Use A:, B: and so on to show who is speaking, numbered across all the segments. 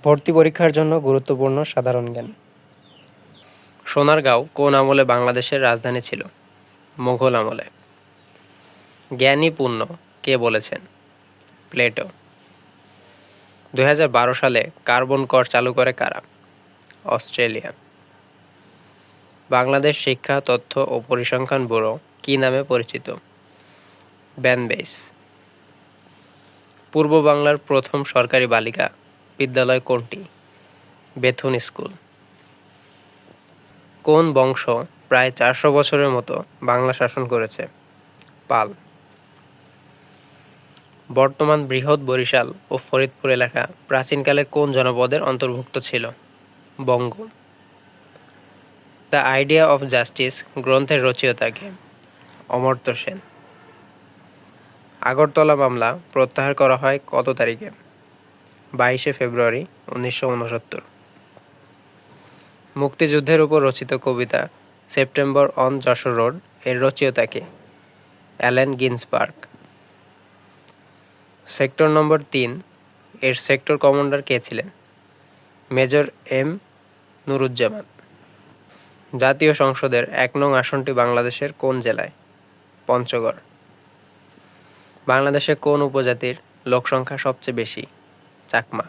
A: ভর্তি পরীক্ষার জন্য গুরুত্বপূর্ণ সাধারণ জ্ঞান।
B: সোনারগাঁও কোন আমলে বাংলাদেশের রাজধানী ছিল? মুঘল আমলে। জ্ঞানী পূর্ণ কে বলেছেন? প্লেটো। 2012 সালে কার্বন কর চালু করে কারা? অস্ট্রেলিয়া। বাংলাদেশ শিক্ষা তথ্য ও পরিসংখ্যান ব্যুরো কি নামে পরিচিত? ব্যানবেইস। পূর্ব বাংলার প্রথম সরকারি বালিকা বিদ্যালয় কোনটি? Bethune school. কোন বংশ প্রায় 400 বছরের মতো বাংলা শাসন করেছে? পাল। বর্তমান বৃহৎ বরিশাল ও ফরিদপুর এলাকা প্রাচীনকালে কোন জনপদের অন্তর্ভুক্ত ছিল? বঙ্গ। দ্য আইডিয়া অফ জাস্টিস গ্রন্থের রচয়িতা কে? অমর্ত্য সেন। আগরতলা মামলা প্রত্যাহার করা হয় কত তারিখে? 22শে ফেব্রুয়ারি 1969। মুক্তিযুদ্ধের উপর রচিত কবিতা সেপ্টেম্বর অন যশোর রোড এর রচয়িতা কে? Allen Ginsberg. সেক্টর নম্বর 3 এর সেক্টর কমান্ডার কে ছিলেন? Major M Nuruzzaman. জাতীয় সংসদের 1 নং আসনটি বাংলাদেশের কোন জেলায়? পঞ্চগড়। বাংলাদেশে কোন উপজাতির লোকসংখ্যা সবচেয়ে বেশি? চাকমা।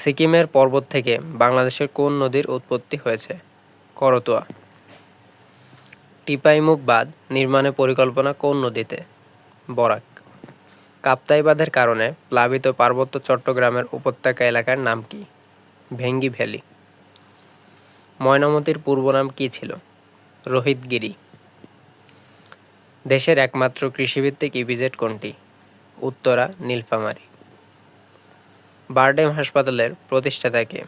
B: সিকিমের পর্বত থেকে বাংলাদেশের কোন নদীর উৎপত্তি হয়েছে? করতোয়া। টিপাইমুখ বাঁধ নির্মাণের পরিকল্পনা কোন নদীতে? বরাক। কাপ্তাই বাঁধের কারণে প্লাবিত পার্বত্য চট্টগ্রামের উপত্যকা এলাকার নাম কি? ভেঙ্গি ভ্যালি। ময়নামতির পূর্ব নাম কি ছিল? রোহিতগিরি। দেশের একমাত্র কৃষিভিত্তিক ইপিজেড কোনটি? উত্তরা নীলফামারী। বারডেম হাসপাতালের প্রতিষ্ঠাতা কে?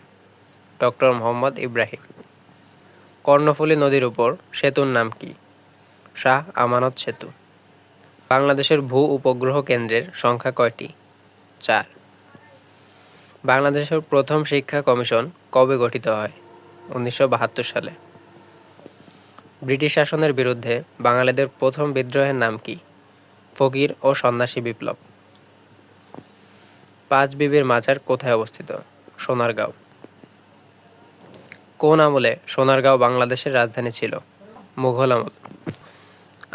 B: ডক্টর মোহাম্মদ ইব্রাহিম। কর্ণফুলী নদীর উপর সেতুর নাম কি? শাহ আমানত সেতু। বাংলাদেশের ভূ উপগ্রহ কেন্দ্রের সংখ্যা কয়টি? 4। বাংলাদেশের প্রথম শিক্ষা কমিশন কবে গঠিত হয়? 1972 সালে। ব্রিটিশ শাসনের বিরুদ্ধে বাঙালিদের প্রথম বিদ্রোহের নাম কি? ফকির ও সন্ন্যাসী বিপ্লব। পাঁচ বিবির মাজার কোথায় অবস্থিত? সোনারগাঁও। কোন আমলে সোনারগাঁও বাংলাদেশের রাজধানী ছিল? মুঘল আমল।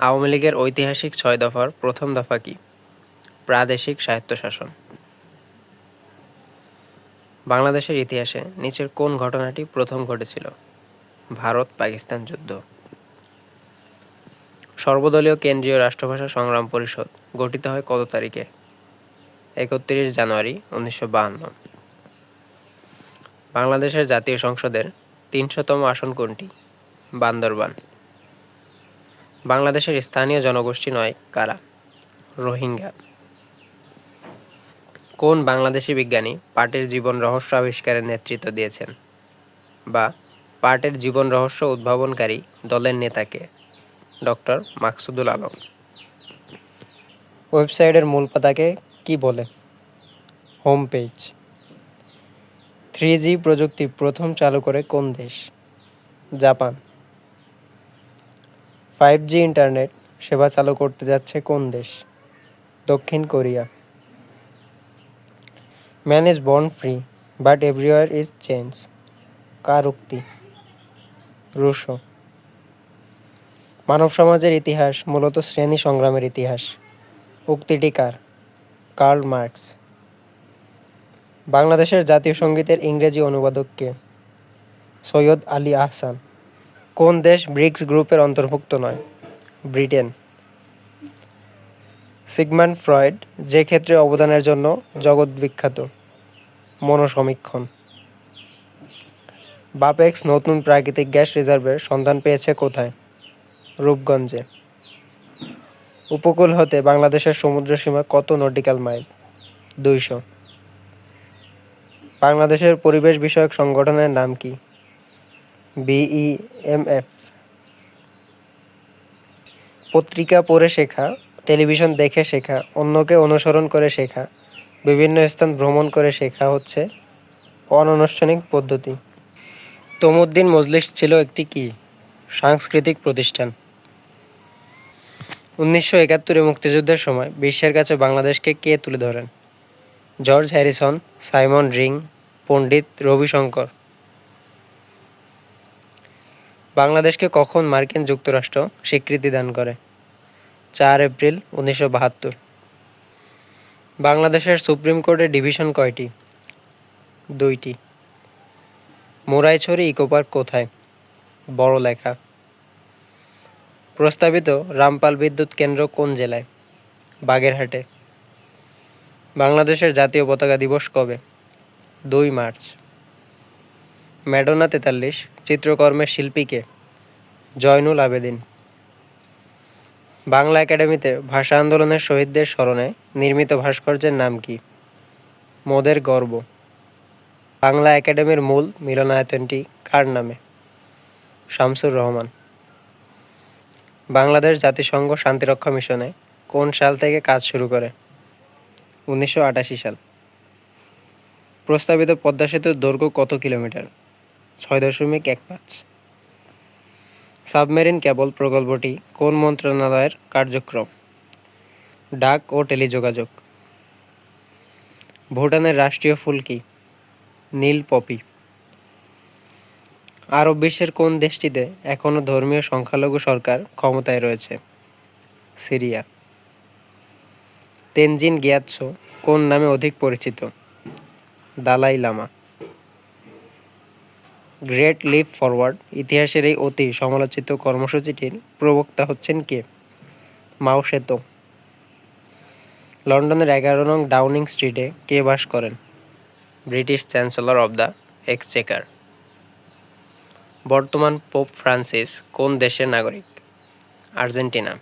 B: আওয়ামী লীগের ঐতিহাসিক 6 দফার প্রথম দফা কি? প্রাদেশিক স্বায়ত্তশাসন। বাংলাদেশের ইতিহাসে নিচের কোন ঘটনাটি প্রথম ঘটেছিল? ভারত-পাকিস্তান যুদ্ধ। সর্বদলীয় কেন্দ্রীয় রাষ্ট্রভাষা সংগ্রাম পরিষদ গঠিত হয় কত তারিখে? 31 জানুয়ারি 1952। বাংলাদেশের জাতীয় সংসদের 300তম আসন কোনটি? বান্দরবান। বাংলাদেশের স্থানীয় জনগোষ্ঠী নয় কারা? রোহিঙ্গা। কোন বাংলাদেশী বিজ্ঞানী পাটের জীবন রহস্য আবিষ্কারের নেতৃত্ব দিয়েছেন বা পাটের জীবন রহস্য উদ্ভাবনকারী দলের নেতাকে? ডক্টর মাকসুদুল আলম।
A: ওয়েবসাইটের মূল পাতাকে কি বলে? Home page. 3G প্রযুক্তি প্রথম চালু করে কোন দেশ? জাপান। 5G ইন্টারনেট সেবা চালু করতে যাচ্ছে কোন দেশ? দক্ষিণ Korea. Man is born free but everywhere is change কার উক্তি? রুশো। মানব সমাজের ইতিহাস মূলত শ্রেণী সংগ্রামের ইতিহাস, উক্তিটি কার? Karl Marx. বাংলাদেশের জাতীয় সঙ্গীতের ইংরেজি অনুবাদক কে? সৈয়দ আলী আহসান। কোন দেশ ব্রিক্স গ্রুপের অন্তর্ভুক্ত নয়? ব্রিটেন। সিগমন্ড ফ্রয়েড যে ক্ষেত্রে অবদানের জন্য জগৎ বিখ্যাত? মনোসমীক্ষণ। বাপেক্স নতুন প্রাকৃতিক গ্যাস রিজার্ভের সন্ধান পেয়েছে কোথায়? রূপগঞ্জে। উপকূল হতে বাংলাদেশের সমুদ্রসীমা কত নটিক্যাল মাইল? 200। বাংলাদেশের পরিবেশ বিষয়ক সংগঠনের নাম কি? বিইএমএফ। পত্রিকা পড়ে শেখা, টেলিভিশন দেখে শেখা, অন্যকে অনুসরণ করে শেখা, বিভিন্ন স্থান ভ্রমণ করে শেখা হচ্ছে অনানুষ্ঠানিক পদ্ধতি। তমুদ্দিন মজলিস ছিল একটি কি? সাংস্কৃতিক প্রতিষ্ঠান। 1971 মুক্তিযুদ্ধের সময় বিশ্বের কাছে বাংলাদেশকে কে তুলে ধরেন? জর্জ হ্যারিসন, সাইমন রিং, পণ্ডিত রবিশঙ্কর। বাংলাদেশকে কখন মার্কিন যুক্তরাষ্ট্র স্বীকৃতি দান করে? 4 এপ্রিল 1972। বাংলাদেশের সুপ্রিম কোর্টের ডিভিশন কয়টি? 2টি। মুরাইছড়ি ইকোপার্ক কোথায়? বড়লেখা। প্রস্তাবিত রামপাল বিদ্যুৎ কেন্দ্র কোন জেলায়? বাগেরহাটে। বাংলাদেশের জাতীয় পতাকা দিবস কবে? 2 মার্চ। ম্যাডোনা 43 চিত্রকর্মের শিল্পী কে? জয়নুল আবেদিন। বাংলা একাডেমিতে ভাষা আন্দোলনের শহীদদের স্মরণে নির্মিত ভাস্কর্যের নাম কি? মোদের গর্ব। বাংলা একাডেমির মূল মিলনায়তনটি কার নামে? শামসুর রহমান। বাংলাদেশ জাতিসংঘ শান্তিরক্ষা মিশনে কোন সাল থেকে কাজ শুরু করে? 1988 সাল। প্রস্তাবিত পদ্মা সেতুর দৈর্ঘ্য কত কিলোমিটার? 6.15। সাবমেরিন কেবল প্রকল্পটি কোন মন্ত্রণালয়ের কার্যক্রম? ডাক ও টেলিযোগাযোগ। ভুটানের রাষ্ট্রীয় ফুল কি? নীল পপি। আরব বিশ্বের কোন দেশটিতে এখনও ধর্মীয় সংখ্যালঘু সরকার ক্ষমতায় রয়েছে? সিরিয়া। তেনজিন গ্যাতসো কোন নামে অধিক পরিচিত? Dalai Lama. Great leap forward ইতিহাসের এই অতি সমালোচিত কর্মসূচিটির প্রবক্তা হচ্ছেন কে? মাও সেতুং। লন্ডনের 11 নং ডাউনিং স্ট্রিটে কে বাস করেন?
B: British chancellor of the Exchequer. বর্তমান পোপ ফ্রান্সিস কোন দেশের নাগরিক? আর্জেন্টিনা।